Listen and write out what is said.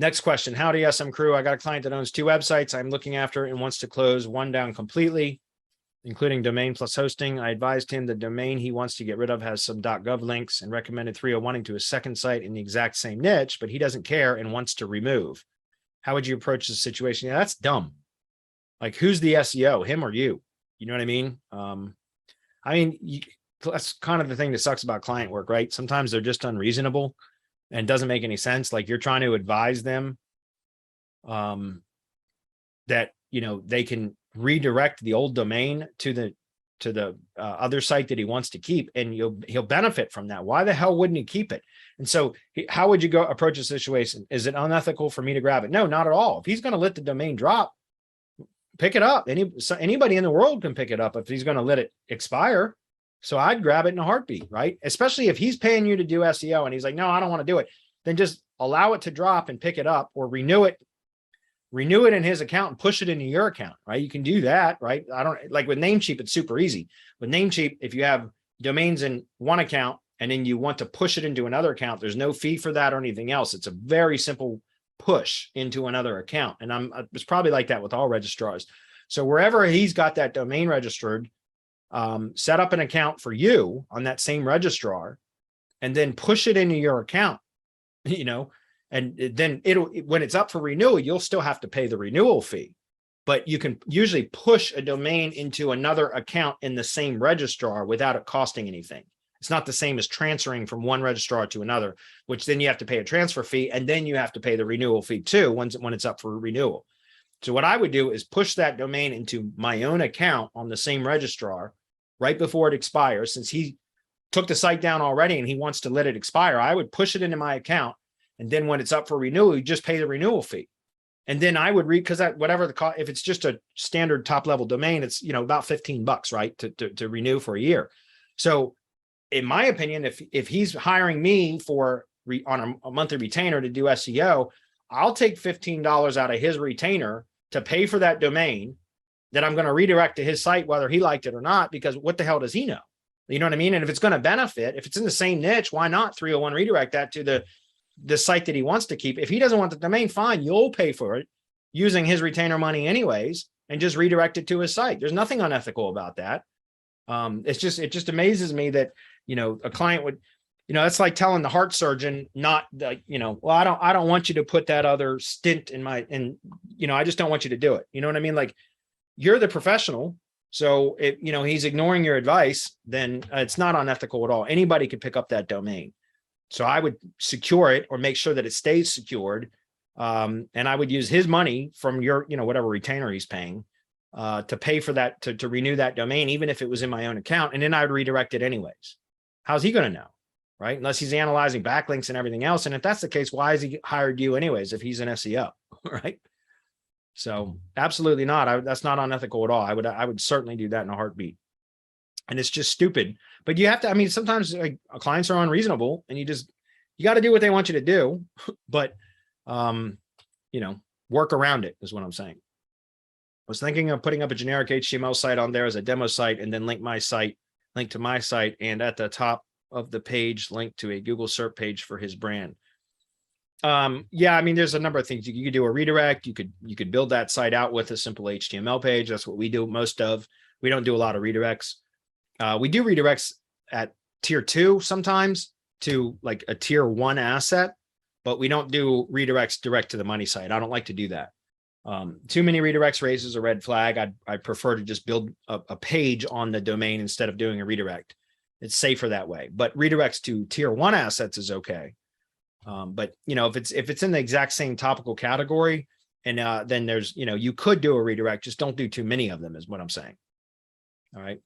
Next question. Howdy, SM crew. I got a client that owns 2 websites I'm looking after and wants to close one down completely, including domain plus hosting. I advised him the domain he wants to get rid of has some .gov links and recommended 301ing to a second site in the exact same niche, but he doesn't care and wants to remove. How would you approach the situation? Yeah, that's dumb. Like, who's the SEO, him or you? You know what I mean? That's kind of the thing that sucks about client work, right? Sometimes they're just unreasonable and doesn't make any sense. Like, you're trying to advise them that, you know, they can redirect the old domain to the other site that he wants to keep, and he'll benefit from that. Why the hell wouldn't he keep it? And so how would you go approach a situation? Is it unethical for me to grab it? No, not at all. If he's going to let the domain drop, pick it up. Anybody in the world can pick it up if he's going to let it expire. So I'd grab it in a heartbeat, right? Especially if he's paying you to do SEO and he's like, no, I don't want to do it. Then just allow it to drop and pick it up, or renew it in his account and push it into your account, right? You can do that, right? I don't like with Namecheap, it's super easy. With Namecheap, if you have domains in one account and then you want to push it into another account, there's no fee for that or anything else. It's a very simple push into another account. And it's probably like that with all registrars. So wherever he's got that domain registered, set up an account for you on that same registrar and then push it into your account, you know, and then when it's up for renewal, you'll still have to pay the renewal fee, but you can usually push a domain into another account in the same registrar without it costing anything. It's not the same as transferring from one registrar to another, which then you have to pay a transfer fee, and then you have to pay the renewal fee too when it's up for renewal. So what I would do is push that domain into my own account on the same registrar right before it expires. Since he took the site down already and he wants to let it expire, I would push it into my account. And then when it's up for renewal, you just pay the renewal fee. And then I would read, because whatever the cost, if it's just a standard top level domain, it's, you know, about $15, right, to renew for a year. So in my opinion, if he's hiring me on a monthly retainer to do SEO, I'll take $15 out of his retainer to pay for that domain that I'm going to redirect to his site, whether he liked it or not, because what the hell does he know? You know what I mean? And if it's going to benefit, if it's in the same niche, why not 301 redirect that to the site that he wants to keep? If he doesn't want the domain, fine, you'll pay for it using his retainer money anyways, and just redirect it to his site. There's nothing unethical about that. It just amazes me that, you know, a client would, you know, it's like telling the heart surgeon not, you know, well, I don't want you to put that other stent in, you know, I just don't want you to do it. You know what I mean? Like, you're the professional. So if, you know, he's ignoring your advice, then it's not unethical at all. Anybody could pick up that domain. So I would secure it or make sure that it stays secured. And I would use his money from your, you know, whatever retainer he's paying to pay for that, to renew that domain, even if it was in my own account. And then I would redirect it anyways. How's he going to know? Right? Unless he's analyzing backlinks and everything else. And if that's the case, why has he hired you anyways, if he's an SEO, right? So absolutely not. That's not unethical at all. I would certainly do that in a heartbeat. And it's just stupid. But you have to, I mean, sometimes like, clients are unreasonable and you got to do what they want you to do. But, you know, work around it is what I'm saying. I was thinking of putting up a generic HTML site on there as a demo site and then link to my site. And at the top of the page, link to a Google SERP page for his brand. Yeah, I mean, there's a number of things you could do. A redirect. You could build that site out with a simple HTML page. That's what we do most of. We don't do a lot of redirects. We do redirects at tier 2 sometimes to like a tier 1 asset, but we don't do redirects direct to the money site. I don't like to do that. Too many redirects raises a red flag. I prefer to just build a page on the domain instead of doing a redirect. It's safer that way. But redirects to tier 1 assets is okay. But you know, if it's in the exact same topical category, and then there's, you know, you could do a redirect, just don't do too many of them is what I'm saying. All right.